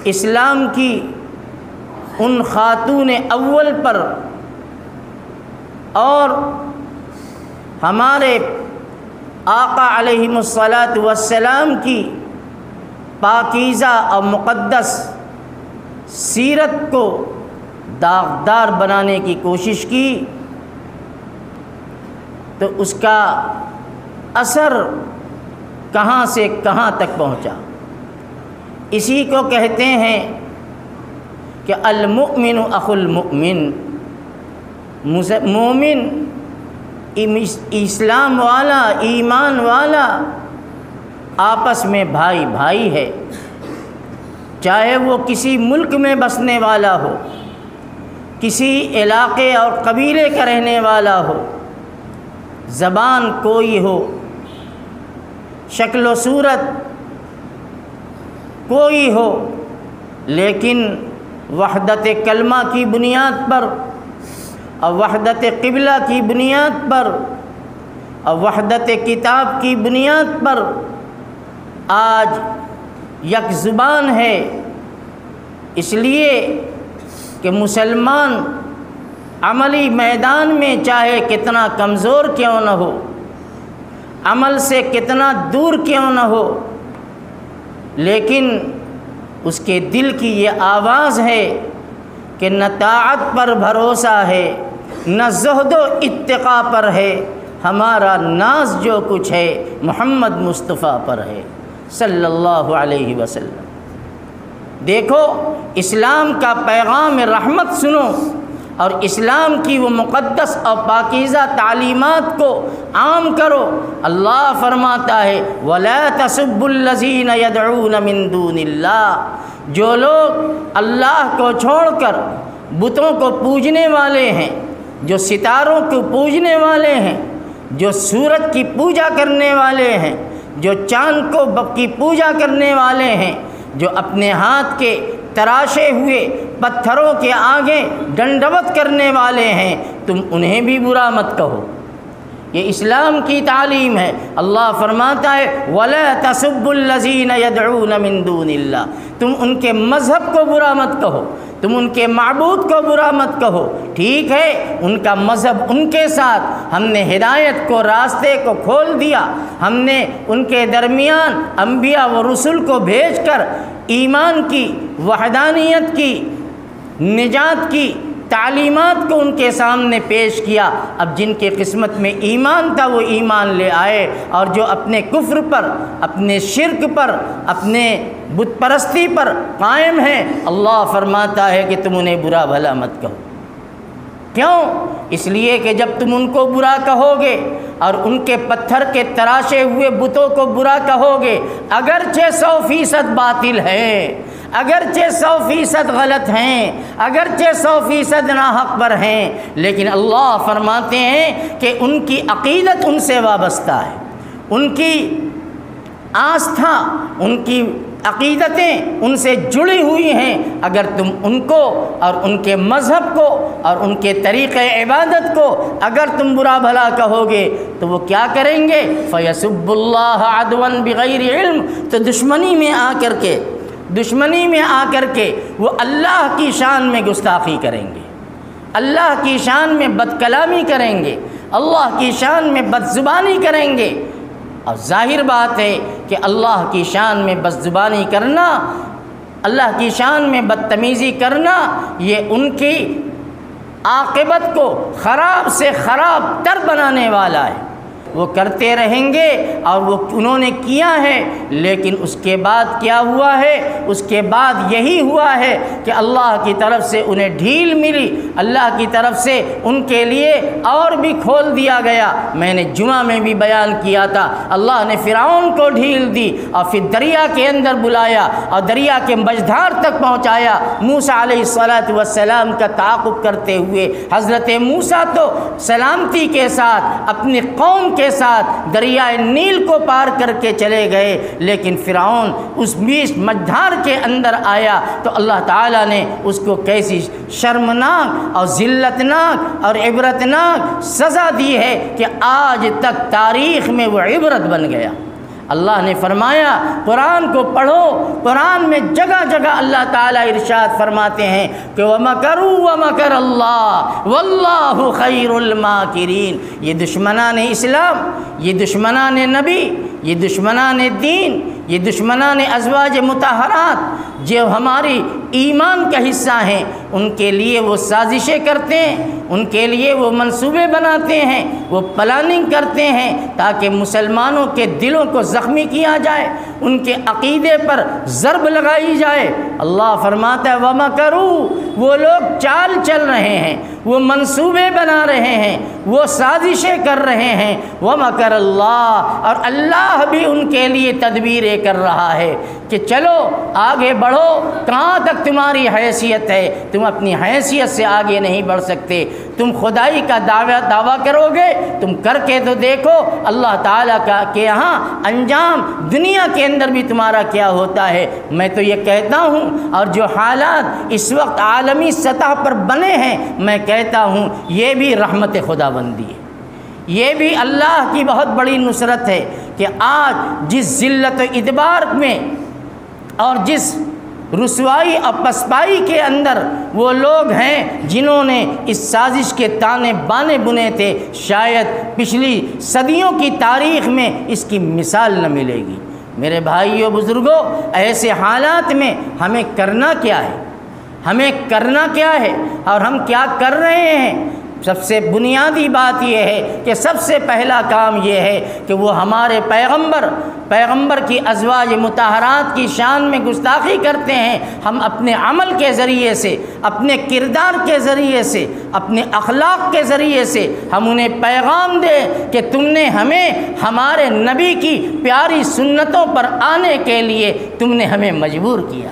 اسلام کی ان خاتون اول پر اور ہمارے آقا علیہ الصلاۃ والسلام کی پاکیزہ اور مقدس سیرت کو داغدار بنانے کی کوشش کی تو اس کا اثر کہاں سے کہاں تک پہنچا۔ اسی کو کہتے ہیں کہ المؤمن اخو المؤمن، مومن اسلام والا، ایمان والا آپس میں بھائی بھائی ہے، چاہے وہ کسی ملک میں بسنے والا ہو، کسی علاقے اور قبیلے کا رہنے والا ہو، زبان کوئی ہو، شکل و صورت کوئی ہو، لیکن وحدت کلمہ کی بنیاد پر اور وحدت قبلہ کی بنیاد پر اور وحدت کتاب کی بنیاد پر آج یک زبان ہے۔ اس لیے کہ مسلمان عملی میدان میں چاہے کتنا کمزور کیوں نہ ہو، عمل سے کتنا دور کیوں نہ ہو، لیکن اس کے دل کی یہ آواز ہے کہ نہ طاعت پر بھروسہ ہے، نہ زہد و اتقاء پر ہے، ہمارا ناز جو کچھ ہے محمد مصطفیٰ پر ہے صلی اللہ علیہ وسلم۔ دیکھو اسلام کا پیغام رحمت سنو اور اسلام کی وہ مقدس اور پاکیزہ تعلیمات کو عام کرو۔ اللہ فرماتا ہے وَلَا تَسُبُّوا الَّذِينَ يَدْعُونَ مِن دُونِ اللَّهِ، جو لوگ اللہ کو چھوڑ کر بتوں کو پوجنے والے ہیں، جو ستاروں کو پوجنے والے ہیں، جو سورج کی پوجا کرنے والے ہیں، جو چاند کو کی پوجا کرنے والے ہیں، جو اپنے ہاتھ کے تراشے ہوئے پتھروں کے آگے ڈنڈوت کرنے والے ہیں، تم انہیں بھی برا مت کہو۔ یہ اسلام کی تعلیم ہے۔ اللہ فرماتا ہے وَلَا تَسُبُّوا الَّذِينَ يَدْعُونَ مِن دُونِ اللَّهِ، تم ان کے مذہب کو برا مت کہو، تم ان کے معبود کو برا مت کہو۔ ٹھیک ہے ان کا مذہب ان کے ساتھ، ہم نے ہدایت کو، راستے کو کھول دیا، ہم نے ان کے درمیان انبیاء و رسول کو بھیج کر ایمان کی، وحدانیت کی، نجات کی تعلیمات کو ان کے سامنے پیش کیا۔ اب جن کے قسمت میں ایمان تھا وہ ایمان لے آئے، اور جو اپنے کفر پر، اپنے شرک پر، اپنے بت پرستی پر قائم ہیں، اللہ فرماتا ہے کہ تم انہیں برا بھلا مت کہو۔ کیوں؟ اس لیے کہ جب تم ان کو برا کہو گے اور ان کے پتھر کے تراشے ہوئے بتوں کو برا کہو گے، اگرچہ 100% باطل ہے، اگرچہ 100% غلط ہیں، اگرچہ 100% ناحق پر ہیں، لیکن اللہ فرماتے ہیں کہ ان کی عقیدت ان سے وابستہ ہے، ان کی آستھا، ان کی عقیدتیں ان سے جڑی ہوئی ہیں۔ اگر تم ان کو اور ان کے مذہب کو اور ان کے طریقۂ عبادت کو اگر تم برا بھلا کہو گے تو وہ کیا کریں گے؟ فَيَسُبُّ اللَّهَ عَدْوًا بِغَيْرِ عِلْمٍ، تو دشمنی میں آ کر کے وہ اللہ کی شان میں گستاخی کریں گے، اللہ کی شان میں بد کلامی کریں گے، اللہ کی شان میں بد زبانی کریں گے۔ اور ظاہر بات ہے کہ اللہ کی شان میں بد زبانی کرنا، اللہ کی شان میں بدتمیزی کرنا، یہ ان کی عاقبت کو خراب سے خراب تر بنانے والا ہے۔ وہ کرتے رہیں گے اور وہ انہوں نے کیا ہے، لیکن اس کے بعد کیا ہوا ہے؟ اس کے بعد یہی ہوا ہے کہ اللہ کی طرف سے انہیں ڈھیل ملی، اللہ کی طرف سے ان کے لیے اور بھی کھول دیا گیا۔ میں نے جمعہ میں بھی بیان کیا تھا، اللہ نے فرعون کو ڈھیل دی اور پھر دریا کے اندر بلایا اور دریا کے مجدھار تک پہنچایا۔ موسیٰ علیہ السلام کا تعاقب کرتے ہوئے حضرت موسیٰ تو سلامتی کے ساتھ اپنی قوم کے ساتھ دریائے نیل کو پار کر کے چلے گئے، لیکن فرعون اس بیچ مجدھار کے اندر آیا تو اللہ تعالیٰ نے اس کو کیسی شرمناک اور ذلتناک اور عبرتناک سزا دی ہے کہ آج تک تاریخ میں وہ عبرت بن گیا، اللہ نے فرمایا قرآن کو پڑھو، قرآن میں جگہ جگہ اللہ تعالیٰ ارشاد فرماتے ہیں کہ وَمَكَرُوا وَمَكَرَ اللَّهُ وَاللَّهُ خَيْرُ الْمَاكِرِينَ۔ یہ دشمنان اسلام، یہ دشمنان نبی، یہ دشمنان دین، یہ دشمنان ازواج مطہرات جو ہماری ایمان کا حصہ ہیں، ان کے لیے وہ سازشیں کرتے ہیں، ان کے لیے وہ منصوبے بناتے ہیں، وہ پلاننگ کرتے ہیں تاکہ مسلمانوں کے دلوں کو زخمی کیا جائے، ان کے عقیدے پر ضرب لگائی جائے۔ اللہ فرماتا ہے وَمَكَرُوا، وہ لوگ چال چل رہے ہیں، وہ منصوبے بنا رہے ہیں، وہ سازشیں کر رہے ہیں۔ وَمَكَرَ اللَّهُ، اور اللہ بھی ان کے لیے تدبیریں کر رہا ہے کہ چلو آگے بڑھو، کہاں تک تمہاری حیثیت ہے، تم اپنی حیثیت سے آگے نہیں بڑھ سکتے، تم خدائی کا دعویٰ کرو گے، تم کر کے تو دیکھو اللہ تعالیٰ کے یہاں انجام دنیا کے اندر بھی تمہارا کیا ہوتا ہے۔ میں تو یہ کہتا ہوں، اور جو حالات اس وقت عالمی سطح پر بنے ہیں، میں کہتا ہوں یہ بھی رحمت خدا بندی ہے، یہ بھی اللہ کی بہت بڑی نصرت ہے کہ آج جس ذلت و ادبار میں اور جس رسوائی اور پسپائی کے اندر وہ لوگ ہیں جنہوں نے اس سازش کے تانے بانے بنے تھے، شاید پچھلی صدیوں کی تاریخ میں اس کی مثال نہ ملے گی۔ میرے بھائیوں بزرگوں، ایسے حالات میں ہمیں کرنا کیا ہے، ہمیں کرنا کیا ہے اور ہم کیا کر رہے ہیں؟ سب سے بنیادی بات یہ ہے کہ سب سے پہلا کام یہ ہے کہ وہ ہمارے پیغمبر کی ازواج مطہرات کی شان میں گستاخی کرتے ہیں، ہم اپنے عمل کے ذریعے سے، اپنے کردار کے ذریعے سے، اپنے اخلاق کے ذریعے سے ہم انہیں پیغام دیں کہ تم نے ہمیں ہمارے نبی کی پیاری سنتوں پر آنے کے لیے تم نے ہمیں مجبور کیا۔